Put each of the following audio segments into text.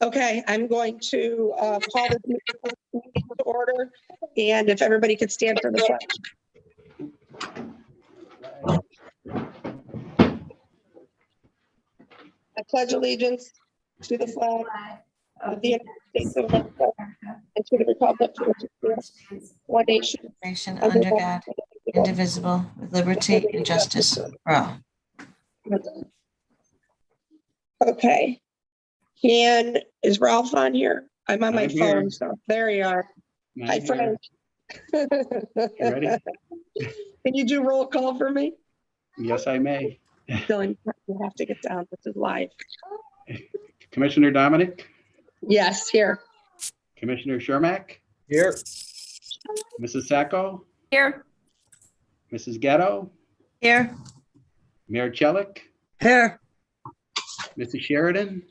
Okay, I'm going to call this meeting to order, and if everybody could stand for the pledge. I pledge allegiance to the flag of the United States of America and to the republic for which it stands, one nation, under God, indivisible, with liberty and justice for all. Okay. Is Ralph on here? I'm on my phone, so there you are. Hi, Frank. You ready? Can you do roll call for me? Yes, I may. Dylan, you have to get down. This is live. Commissioner Dominic, Yes, here. Commissioner Shermack, Here. Mrs. Sacco, Here. Mrs. Gatto, Here. Mayor Chelik, Here. Mrs. Sheridan.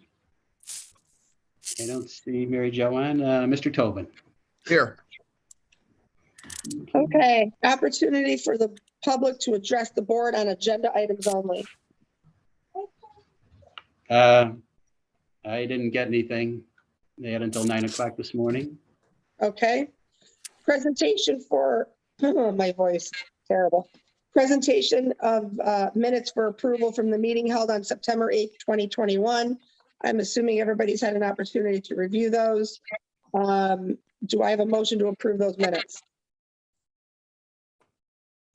I don't see Mary Joanne. Mr. Tobin. Here. Okay, opportunity for the public to address the board on agenda items only. I didn't get anything. They had until 9 o'clock this morning. Okay. Presentation for, oh, my voice, terrible. Presentation of minutes for approval from the meeting held on September 8th, 2021. I'm assuming everybody's had an opportunity to review those. Do I have a motion to approve those minutes?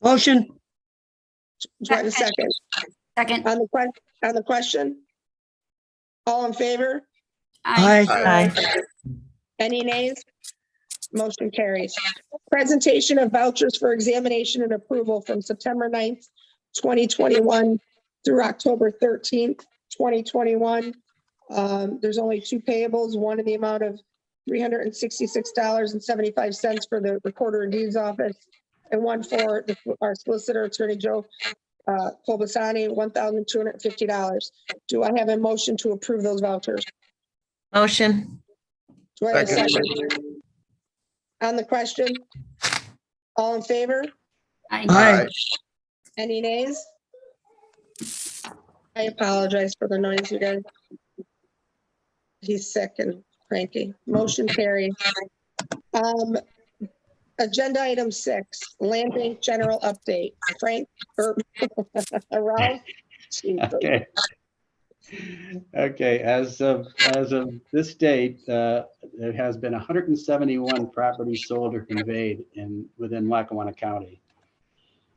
Motion. Do I have a second? Second. On the question? All in favor? Aye. Aye. Any nays? Motion carries. Presentation of vouchers for examination and approval from September 9th, 2021 through October 13th, 2021. There's only two payables, one in the amount of $366.75 for the Recorder of Deeds office, and one for our solicitor, Attorney Joe Colbasani, $1,250. Do I have a motion to approve those vouchers? Motion. Do I have a second? On the question? All in favor? Aye. Any nays? I apologize for the noise, you guys. He's sick and cranky. Motion carried. Agenda item 6, land bank general update. Frank, around. Okay. Okay, as of this date, there has been 171 properties sold or conveyed within Lackawanna County.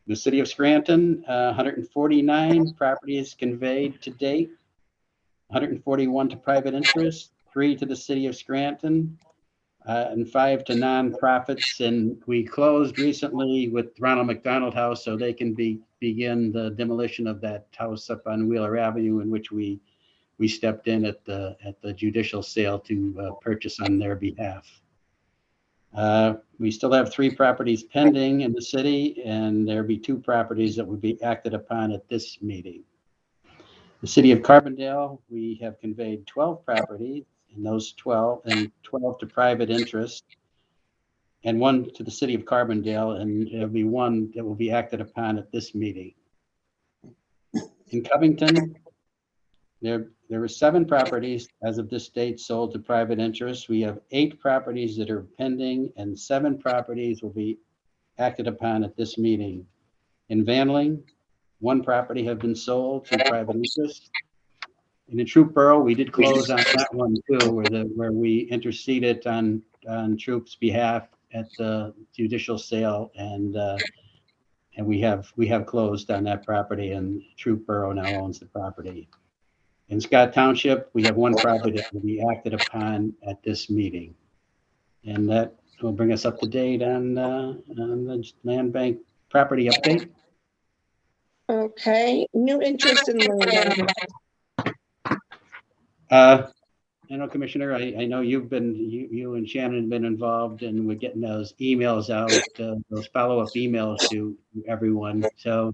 The city of Scranton, 149 properties conveyed to date, 141 to private interest, 3 to the city of Scranton, and 5 to nonprofits. And we closed recently with Ronald McDonald House, so they can begin the demolition of that house up on Wheeler Avenue, in which we stepped in at the judicial sale to purchase on their behalf. We still have 3 properties pending in the city, and there'll be 2 properties that would be acted upon at this meeting. The city of Carbondale, we have conveyed 12 properties, and those 12 to private interest, and 1 to the city of Carbondale, and there'll be 1 that will be acted upon at this meeting. In Covington, there were 7 properties as of this date sold to private interest. We have 8 properties that are pending, and 7 properties will be acted upon at this meeting. In Vanling, 1 property have been sold to private interest. In Troop Borough, we did close on that one too, where we interceded on Troop's behalf at the judicial sale, and we have closed on that property, and Troop Borough now owns the property. In Scott Township, we have 1 property that will be acted upon at this meeting, and that will bring us up to date on the land bank property update. Okay, new interest in land. Commissioner, I know you and Shannon have been involved, and we're getting those emails out, those follow-up emails to everyone. So,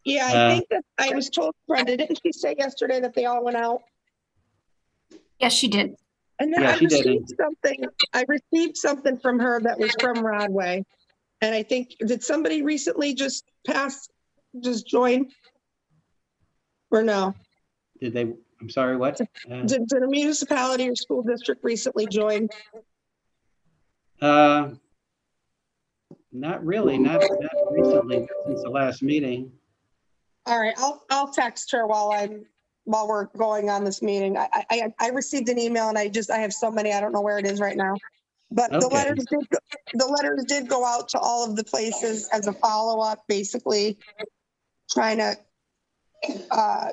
Yeah, I think that I was told, Brenda, didn't she say yesterday that they all went out? Yes, she did. And then Yeah, she did. I received something from her that was from Rodway. And I think, did somebody recently just join? Or no? did they I'm sorry, what? Did a municipality or school district recently join? Not really, not recently, since the last meeting. All right, I'll text her while we're going on this meeting. I received an email and I have so many, I don't know where it is right now. But the Okay. letters did go out to all of the places as a follow-up, basically trying to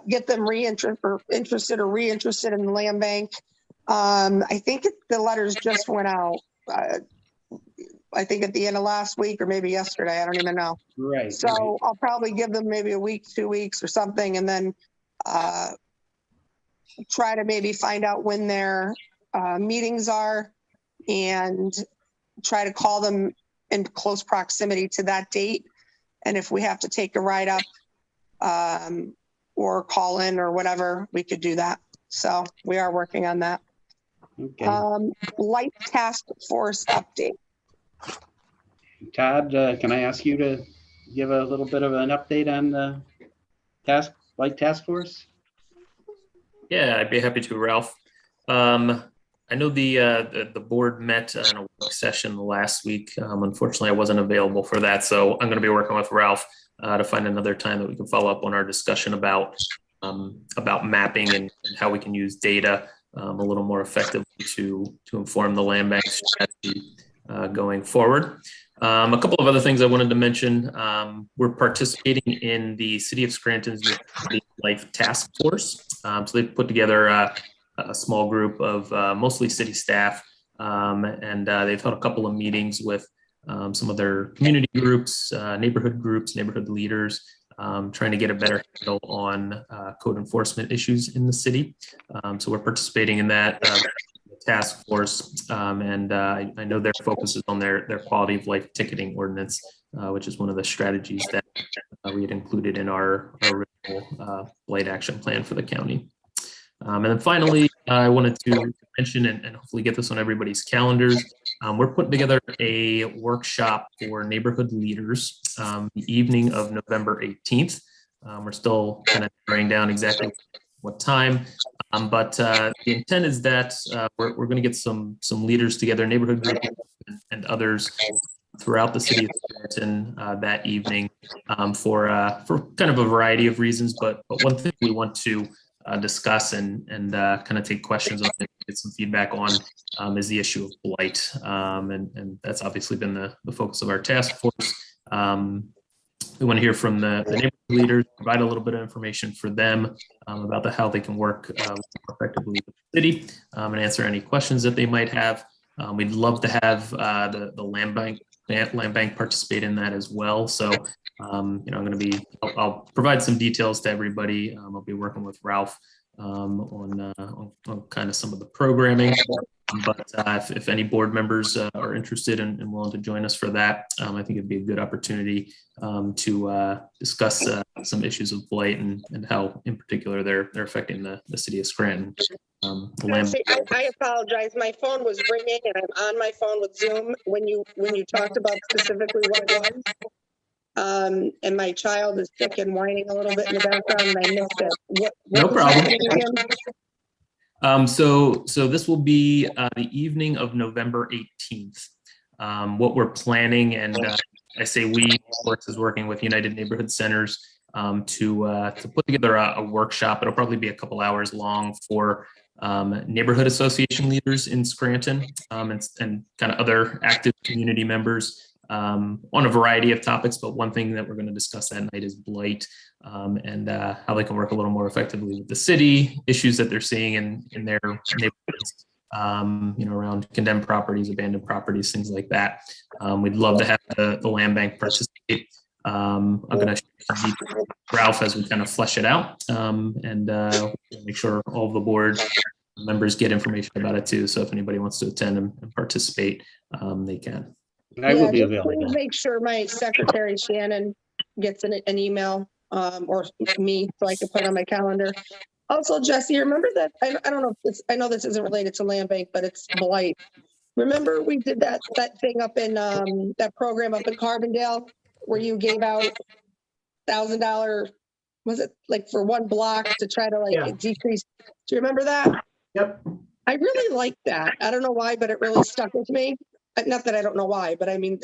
get them interested in the land bank. I think the letters just went out. I think at the end of last week or maybe yesterday. I don't even know. Right. So I'll probably give them maybe a week, 2 weeks or something, and then try to maybe find out when their meetings are and try to call them in close proximity to that date. And if we have to take a ride up or call in or whatever, we could do that. So we are working on that. Okay. Light task force update. Todd, can I ask you to give a little bit of an update on the light task force? Yeah, I'd be happy to, Ralph. I know the board met in a work session last week. Unfortunately, I wasn't available for that, so I'm going to be working with Ralph to find another time that we can follow up on our discussion about mapping and how we can use data a little more effectively to inform the land bank strategy going forward. A couple of other things I wanted to mention. We're participating in the City of Scranton's Life Task Force. So they've put together a small group of mostly city staff, and they've held a couple of meetings with some of their community groups, neighborhood leaders, trying to get a better handle on code enforcement issues in the city. So we're participating in that task force, and I know their focus is on their quality of life ticketing ordinance, which is one of the strategies that we had included in our original blight action plan for the county. And then finally, I wanted to mention and hopefully get this on everybody's calendars. We're putting together a workshop for neighborhood leaders the evening of November 18th. We're still kind of narrowing down exactly what time, but the intent is that we're going to get some leaders together, neighborhood groups and others throughout the city of Scranton that evening for kind of a variety of reasons. But one thing we want to discuss and kind of take questions on and get some feedback on is the issue of blight. And that's obviously been the focus of our task force. We want to hear from the neighborhood leaders, provide a little bit of information for them about how they can work more effectively with the city and answer any questions that they might have. We'd love to have the land bank participate in that as well. So, I'm going to I'll provide some details to everybody. I'll be working with Ralph on kind of some of the programming. But if any board members are interested and willing to join us for that, I think it'd be a good opportunity to discuss some issues of blight and how, in particular, they're affecting the city of Scranton. I apologize. My phone was ringing, and I'm on my phone with Zoom when you talked about specifically what it was. And my child is sick and whining a little bit in the background, and I missed it. What no was problem. happening again? So this will be the evening of November 18th. What we're planning, and I say we, of course, is working with United Neighborhood Centers to put together a workshop. It'll probably be a couple hours long for neighborhood association leaders in Scranton and kind of other active community members on a variety of topics. But one thing that we're going to discuss that night is blight and how they can work a little more effectively with the city, issues that they're seeing in their neighborhoods, around condemned properties, abandoned properties, things like that. We'd love to have the land bank participate. I'm going to share Ralph as we kind of flesh it out and make sure all of the board members get information about it too. So if anybody wants to attend and participate, they can. I will be Just available. please make sure my secretary Shannon gets an email or me so I can put it on my calendar. Also, Jesse, remember that I don't know if I know this isn't related to land bank, but it's blight. Remember we did that thing up in that program up in Carbondale where you gave out $1,000 was it like for one block to try to Yeah. like decrease? Do you remember that? Yep. I really like that. I don't know why, but it really stuck with me. Not that I don't know why, but I mean,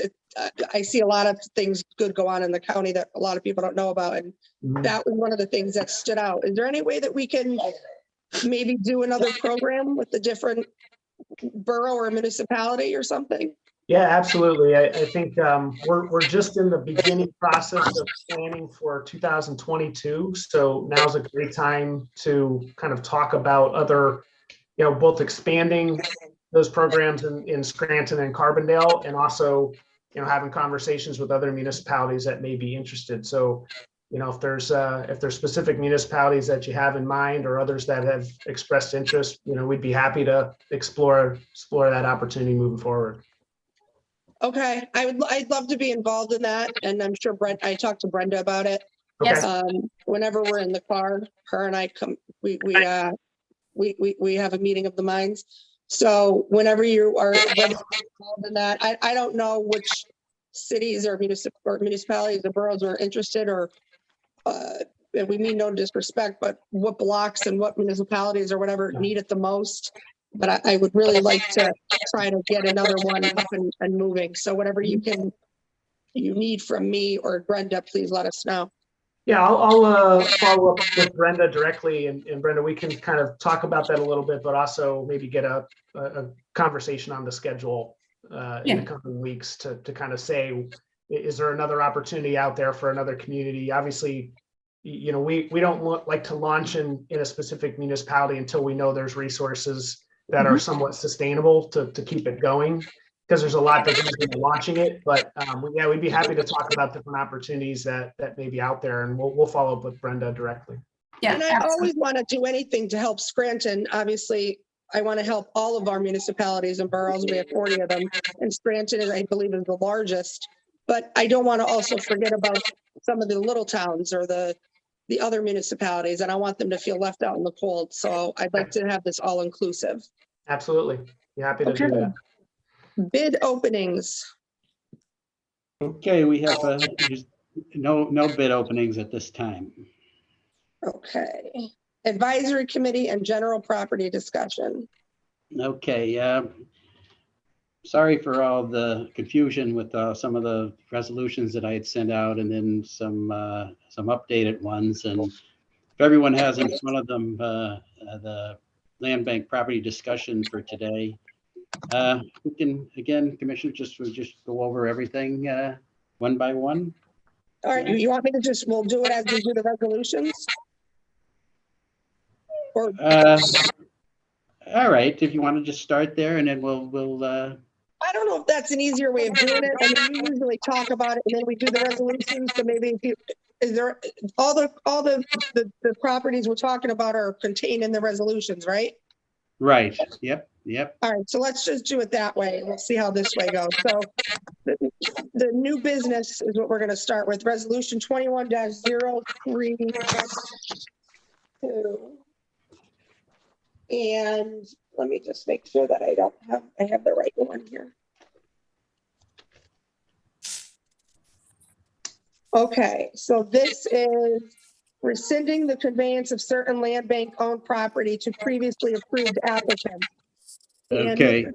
I see a lot of things good go on in the county that a lot of people don't know about. And Mhm. that was one of the things that stood out. Is there any way that we can maybe do another program with the different borough or municipality or something? Yeah, absolutely. I think we're just in the beginning process of planning for 2022. So now's a great time to kind of talk about other, both expanding those programs in Scranton and Carbondale, and also, having conversations with other municipalities that may be interested. So, if there's specific municipalities that you have in mind or others that have expressed interest, we'd be happy to explore that opportunity moving forward. Okay, I'd love to be involved in that. And I'm sure I talked to Brenda about it. Okay. Yes. Whenever we're in the car, her and I come, we have a meeting of the minds. So whenever you are ready to be involved in that, I don't know which cities or municipalities or boroughs are interested, or and we mean no disrespect, but what blocks and what municipalities or whatever need it the most. But I would really like to try to get another one up and moving. So whatever you need from me or Brenda, please let us know. Yeah, I'll follow up with Brenda directly, and Brenda, we can kind of talk about that a little bit, but also maybe get a conversation on the schedule in the coming weeks to kind of say, is there another opportunity out there for another community? Obviously, we don't like to launch in a specific municipality until we know there's resources that are somewhat sustainable to keep it going, because there's a lot that goes into launching it. But yeah, we'd be happy to talk about different opportunities that may be out there, and we'll follow up with Brenda directly. Yeah. And I always want to do anything to help Scranton. Obviously, I want to help all of our municipalities and boroughs. We have 40 of them, and Scranton is, I believe, is the largest. But I don't want to also forget about some of the little towns or the other municipalities, and I want them to feel left out in the cold. So I'd like to have this all inclusive. Absolutely. Be happy to do that. Bid openings. Okay, we have just no bid openings at this time. Okay. Advisory committee and general property discussion. Okay, sorry for all the confusion with some of the resolutions that I had sent out, and then some updated ones. And if everyone has in front of them the land bank property discussion for today, we can, again, Commissioner, just go over everything one by one. All right, you want me to we'll do it as we do the resolutions? Or all right, if you want to just start there, and then we'll I don't know if that's an easier way of doing it. I mean, we usually talk about it and then we do the resolutions. So maybe is there all the properties we're talking about are contained in the resolutions, right? Right. Yep. All right, so let's just do it that way, and we'll see how this way goes. So the new business is what we're going to start with. Resolution 21-032. And let me just make sure that I have the right one here. Okay, so this is rescinding the conveyance of certain land bank owned property to previously approved applicants. Okay.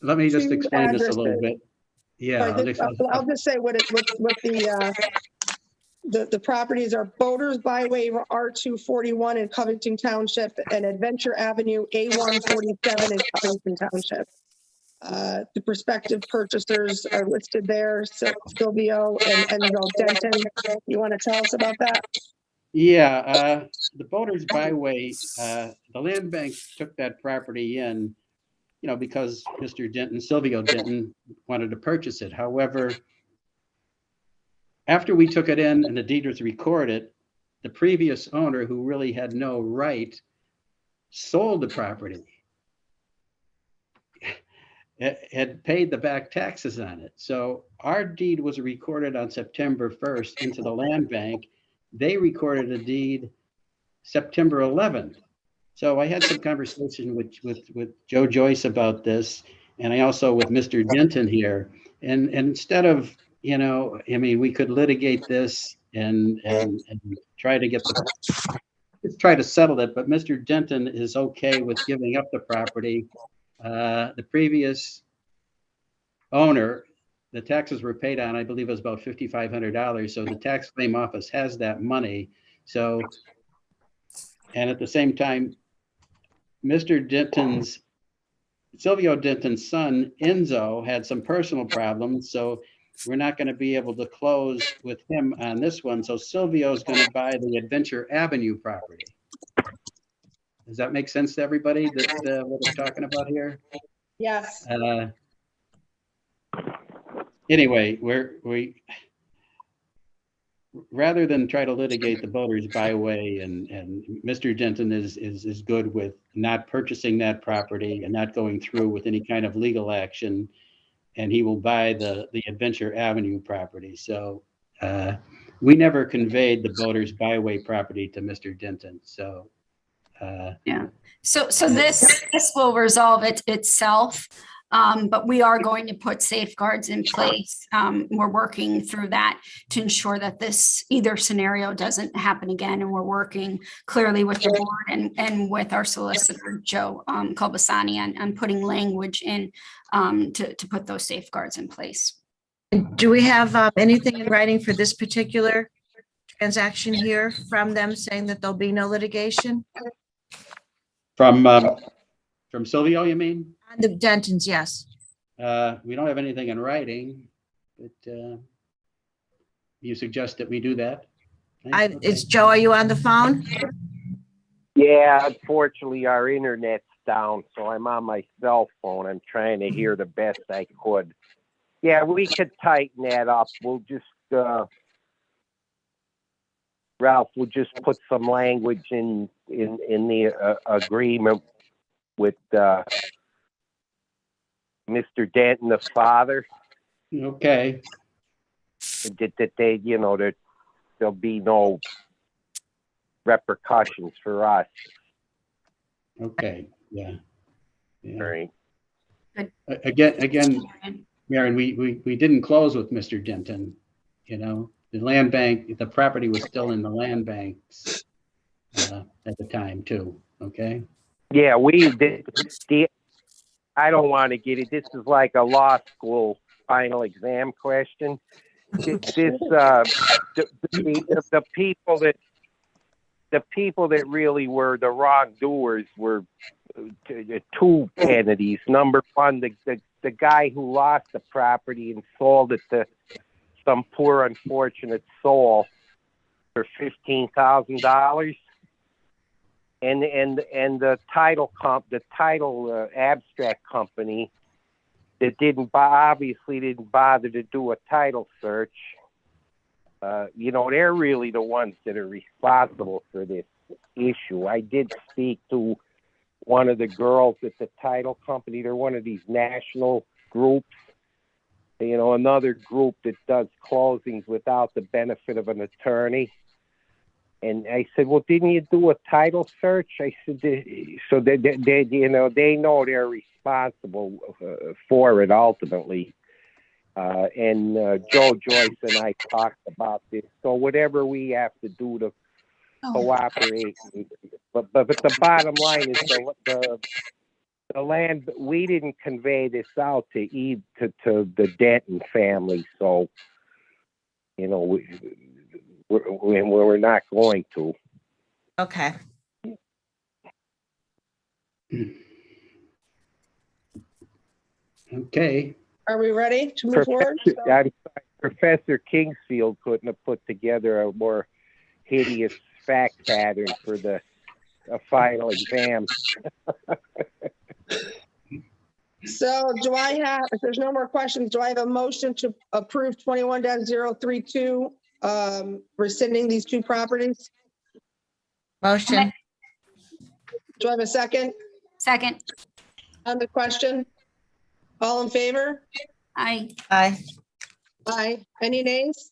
Let me just two explain this a little addresses. bit. Yeah, I'll just say what the properties are: Boaters Byway R241 in Covington Township and Adventure Avenue A147 in Covington Township. The prospective purchasers are listed there: Silvio and Enzo Denton. You want to tell us about that? Yeah, the Boaters Byway, the land bank took that property in, because Mr. Denton, Silvio Denton, wanted to purchase it. However, after we took it in and the deed was recorded, the previous owner, who really had no right, sold the property. Had paid the back taxes on it. So our deed was recorded on September 1st into the land bank. They recorded a deed September 11th. So I had some conversation with Joe Joyce about this, and I also with Mr. Denton here. And instead of, we could litigate this and try to try to settle it. But Mr. Denton is okay with giving up the property. The previous owner, the taxes were paid on, I believe it was about $5,500. So the tax claim office has that money. So, and at the same time, Silvio Denton's son, Enzo, had some personal problems. So we're not going to be able to close with him on this one. So Silvio's going to buy the Adventure Avenue property. Does that make sense to everybody that what we're talking about here? Yes. Anyway, we rather than try to litigate the Boaters Byway, and Mr. Denton is good with not purchasing that property and not going through with any kind of legal action, and he will buy the Adventure Avenue property. So we never conveyed the Boaters Byway property to Mr. Denton. So Yeah. So this will resolve itself. But we are going to put safeguards in place. We're working through that to ensure that this either scenario doesn't happen again. And we're working clearly with the board and with our solicitor, Joe Colbasani, on putting language in to put those safeguards in place. Do we have anything in writing for this particular transaction here from them saying that there'll be no litigation? from Silvio, you mean? On the Dentons, yes. We don't have anything in writing, but you suggest that we do that? It's Joe, are you on the phone? Yeah, unfortunately, our internet's down, so I'm on my cell phone. I'm trying to hear the best I could. Yeah, we could tighten that up. We'll just, Ralph, we'll just put some language in the agreement with Mr. Denton, the father. Okay. That they, that there'll be no repercussions for us. Okay. Yeah. Right. Again, Marion, we didn't close with Mr. Denton. The land bank, the property was still in the land banks at the time too. Okay. Yeah, I don't want to get it. This is like a law school final exam question. The people that really were the wrongdoers were two entities. Number one, the guy who lost the property and sold it to some poor unfortunate soul for $15,000. And the title abstract company that obviously didn't bother to do a title search. They're really the ones that are responsible for this issue. I did speak to one of the girls at the title company. They're one of these national groups, another group that does closings without the benefit of an attorney. And I said, well, didn't you do a title search? I said, so they know they're responsible for it ultimately. And Joe Joyce and I talked about this. So whatever we have to do to cooperate, but the bottom line is the land. We didn't convey this out to the Denton family, so we're not going to. Okay. Okay. Are we ready to move forward? I'm sorry, Professor Kingsfield couldn't have put together a more hideous fact pattern for the final exam. So if there's no more questions, do I have a motion to approve 21-032, rescinding these two properties? Motion. Do I have a second Second. on the question? All in favor? Aye. Aye. Aye. Any nays?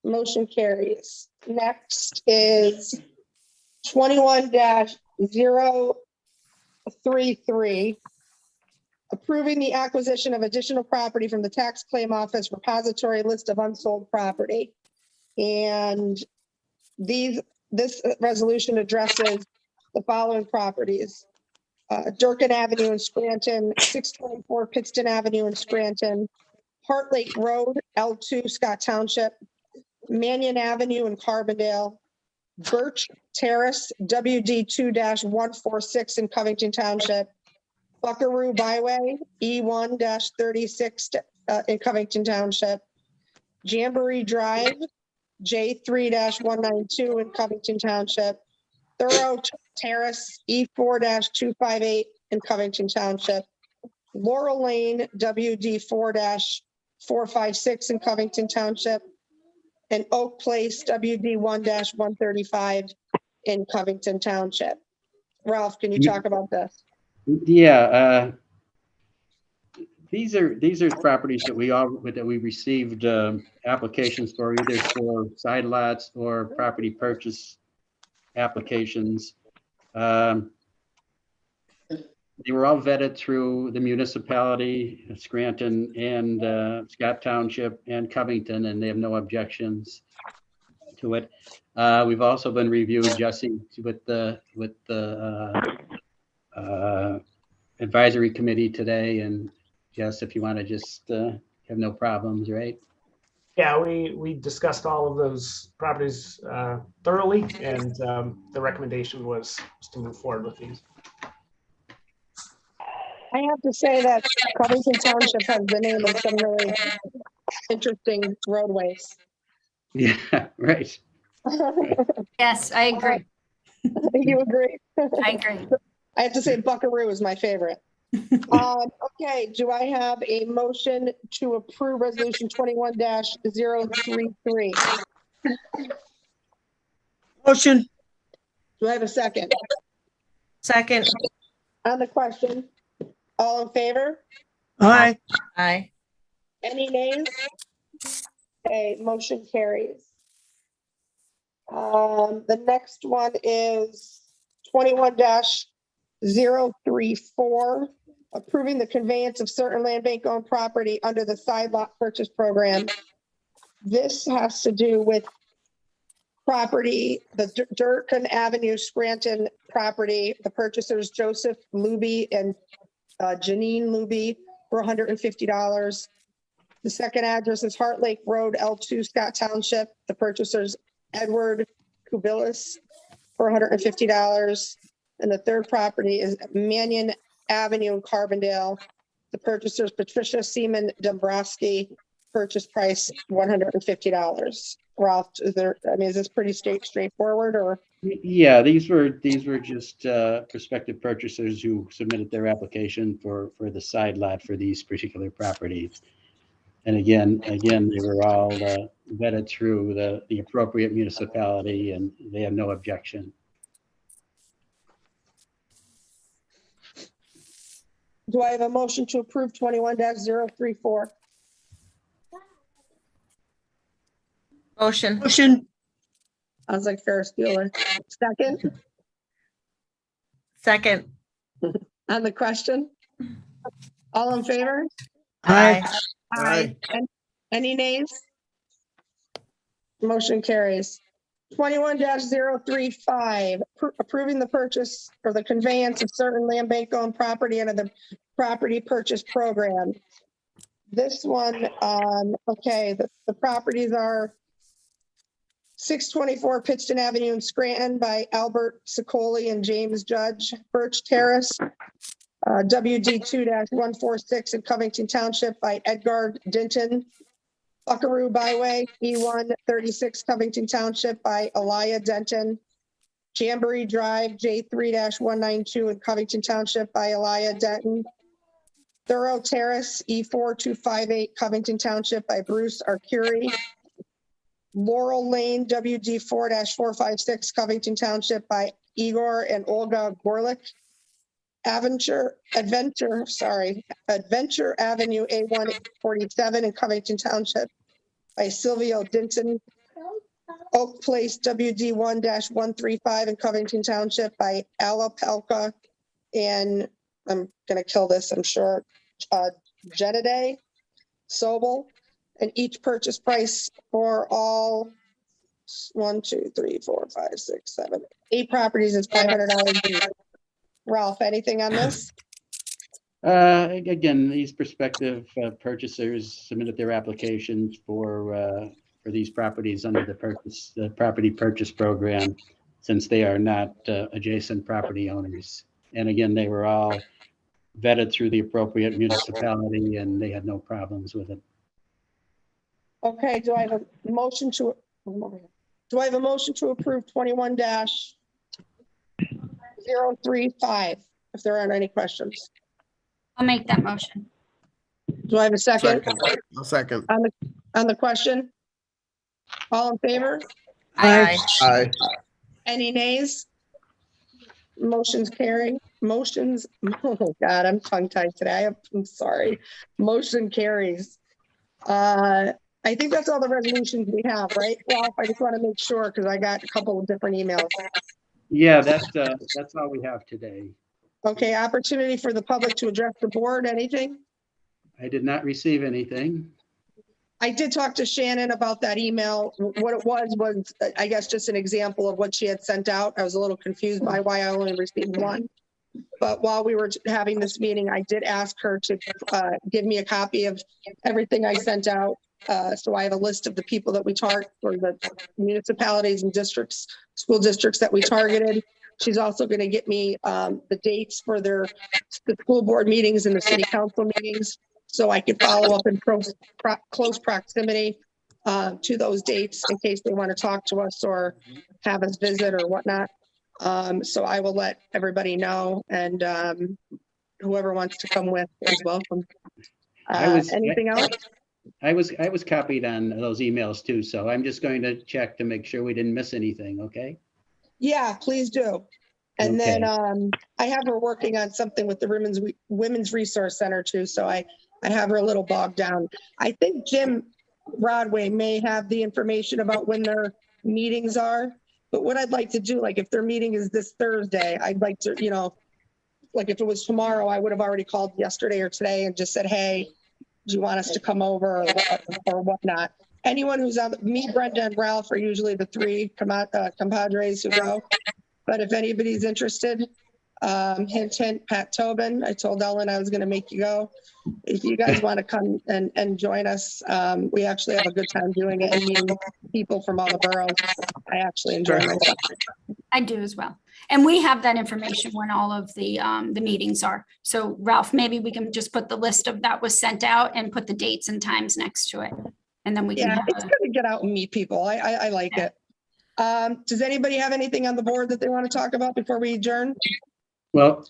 Motion carries. Next is 21-033, approving the acquisition of additional property from the tax claim office repository list of unsold property. And this resolution addresses the following properties. Durkin Avenue in Scranton, 624 Pittston Avenue in Scranton, Heart Lake Road, L2 Scott Township, Manion Avenue in Carbondale, Birch Terrace, WD 2-146 in Covington Township, Buckaroo Byway, E1-36 in Covington Township, Jamboree Drive, J3-192 in Covington Township, Thorough Terrace, E4-258 in Covington Township, Laurel Lane, WD 4-456 in Covington Township, and Oak Place, WD 1-135 in Covington Township. Ralph, can you talk about this? Yeah, these are properties that we received applications for, either for side lots or property purchase applications. They were all vetted through the municipality, Scranton and Scott Township and Covington, and they have no objections to it. We've also been reviewed, Jesse, with the advisory committee today, and Jess, if you want to just have no problems, right? Yeah, we discussed all of those properties thoroughly, and the recommendation was to move forward with these. I have to say that Covington Township has been in some really interesting roadways. Yeah, right. Yes, I agree. You agree? I agree. I have to say Buckaroo is my favorite. Okay, do I have a motion to approve resolution 21-033? Motion. Do I have a second? Second. On the question, all in favor? Aye. Aye. Any nays? Okay, motion carries. The next one is 21-034, approving the conveyance of certain land bank owned property under the side lot purchase program. This has to do with property, the Durkin Avenue Scranton property, the purchasers Joseph Luby and Janine Luby for $150. The second address is Heart Lake Road, L2 Scott Township. The purchasers Edward Kubilis for $150. And the third property is Manion Avenue in Carbondale. The purchasers Patricia Seaman Dombrowski, purchase price $150. Ralph, is this pretty straightforward, or? Yeah, these were just prospective purchasers who submitted their application for the side lot for these particular properties. And again, they were all vetted through the appropriate municipality, and they have no objection. Do I have a motion to approve 21-034? Motion. Motion. Sounds like Ferris Bueller. Second, Second. on the question? All in favor? Aye. Aye. Any nays? Motion carries. 21-035, approving the purchase or the conveyance of certain land bank owned property under the property purchase program. This one, okay, the properties are 624 Pittston Avenue in Scranton by Albert Sicoli and James Judge, Birch Terrace, WD 2-146 in Covington Township by Edgar Denton, Buckaroo Byway, E1-36 Covington Township by Elia Denton, Jamboree Drive, J3-192 in Covington Township by Elia Denton, Thorough Terrace, E4258 Covington Township by Bruce Arcuri, Laurel Lane, WD 4-456 Covington Township by Igor and Olga Gorlick, Adventure Avenue A147 in Covington Township by Silvio Dinton, Oak Place WD 1-135 in Covington Township by Ala Pelka, and I'm gonna kill this, I'm sure, Jediday Sobel, and each purchase price for all 1, 2, 3, 4, 5, 6, 7, 8 properties is $500. Ralph, anything on this? Again, these prospective purchasers submitted their applications for these properties under the property purchase program, since they are not adjacent property owners. And again, they were all vetted through the appropriate municipality, and they had no problems with it. Okay, do I have a motion to approve 21-035, if there aren't any questions? I'll make that motion. Do I have a second? I'll second. On the question? All in favor? Aye. Aye. Any nays? Motion's carrying. Motions, oh God, I'm tongue tied today. I'm sorry. Motion carries. I think that's all the resolutions we have, right? Ralph, I just want to make sure because I got a couple of different emails. Yeah, that's all we have today. Okay, opportunity for the public to address the board, anything? I did not receive anything. I did talk to Shannon about that email. What it was, I guess, just an example of what she had sent out. I was a little confused by why I only received one. But while we were having this meeting, I did ask her to give me a copy of everything I sent out. So I have a list of the people that we target, or the municipalities and districts, school districts that we targeted. She's also going to get me the dates for the school board meetings and the city council meetings, so I could follow up in close proximity to those dates in case they want to talk to us or have us visit or whatnot. So I will let everybody know, and whoever wants to come with is welcome. Anything else? I was copied on those emails too, so I'm just going to check to make sure we didn't miss anything, okay? Yeah, please do. And then I have her working on something with the Women's Resource Center too, so I have her a little bogged down. I think Jim Broadway may have the information about when their meetings are, but what I'd like to do, like if their meeting is this Thursday, I'd like to, like if it was tomorrow, I would have already called yesterday or today and just said, hey, do you want us to come over or whatnot? Anyone who's on, me, Brenda, and Ralph are usually the three compadres who go. But if anybody's interested, hint, hint, Pat Tobin. I told Ellen I was going to make you go. If you guys want to come and join us, we actually have a good time doing it and meeting people from all the boroughs. I actually enjoy myself. I do as well. And we have that information when all of the meetings are. So Ralph, maybe we can just put the list of that was sent out and put the dates and times next to it. And then we can Yeah, have it's good to get out and meet people. I like it. Does anybody have anything on the board that they want to talk about before we adjourn? Well,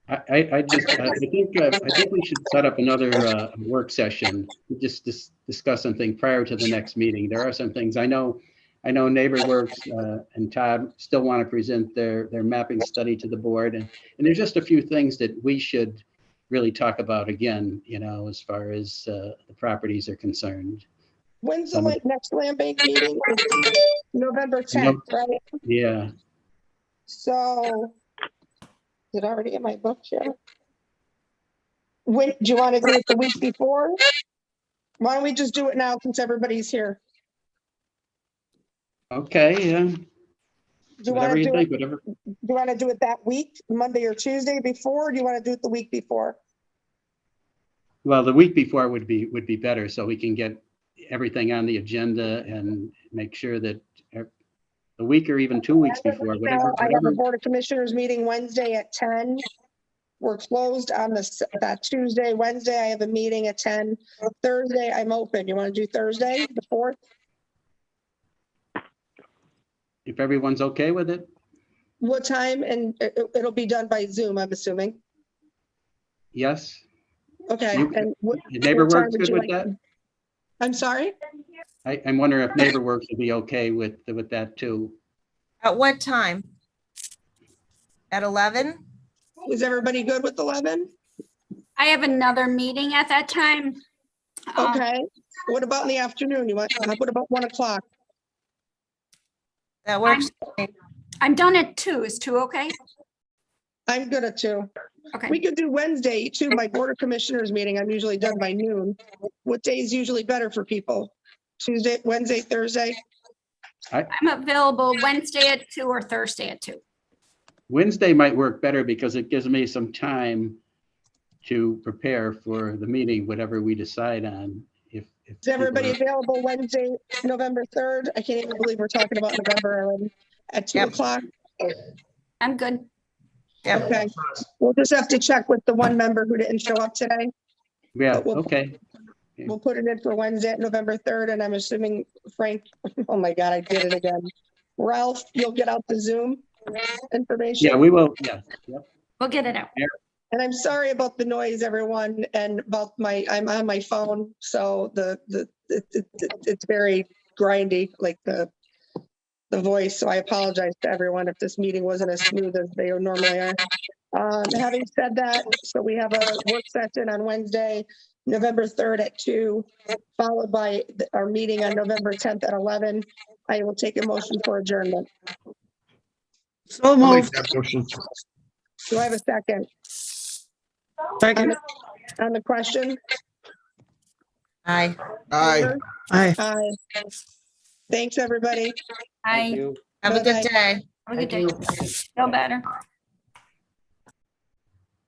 I think we should set up another work session to just discuss something prior to the next meeting. There are some things I know NeighborWorks and Todd still want to present their mapping study to the board, and there's just a few things that we should really talk about again, as far as the properties are concerned. When's the next land bank meeting? It's November 10th, right? Yeah. So, is it already in my book here? When do you want to do it the week before? Why don't we just do it now since everybody's here? Okay. Yeah. Do you want to do it? Do you want to do it that week, Monday or Tuesday before? Or do you want to do it the week before? Well, the week before would be better, so we can get everything on the agenda and make sure that a week or even 2 weeks before, whatever. I have a Board of Commissioners meeting Wednesday at 10. We're closed on that Tuesday. Wednesday, I have a meeting at 10. Thursday, I'm open. You want to do Thursday, the 4th? If everyone's okay with it. What time? And it'll be done by Zoom, I'm assuming. Yes. Okay. And NeighborWorks good with that? I'm sorry? I'm wondering if NeighborWorks would be okay with that too. At what time? At 11? Is everybody good with 11? I have another meeting at that time. Okay. What about in the afternoon? What about 1 o'clock? That works. I'm done at 2. Is 2 okay? I'm good at 2. Okay. We could do Wednesday too. My Board of Commissioners meeting, I'm usually done by noon. What day is usually better for people? Tuesday, Wednesday, Thursday? I'm available Wednesday at 2 or Thursday at 2. Wednesday might work better because it gives me some time to prepare for the meeting, whatever we decide on. If Is everybody people available Wednesday, November 3rd? I can't even believe we're talking about November already at 2 Yep. o'clock. I'm good. Yep. Okay, we'll just have to check with the one member who didn't show up today. yeah, We'll- okay. We'll put it in for Wednesday, November 3rd, and I'm assuming Frank, oh my God, I did it again. Ralph, you'll get out the Zoom information? Yeah, we will. Yeah. Yep. We'll get it out. And I'm sorry about the noise, everyone, and about I'm on my phone, so it's very grindy, like the voice, so I apologize to everyone if this meeting wasn't as smooth as they normally are. Having said that, so we have a work session on Wednesday, November 3rd at 2, followed by our meeting on November 10th at 11. I will take a motion for adjournment. So I'll make moved. that motion. Do I have a second Second. on the question? Aye. Aye. Aye. Aye. Thanks, everybody. Thank Bye. you. Have a good Bye-bye. day. Have a good Thank day. you. Feel better.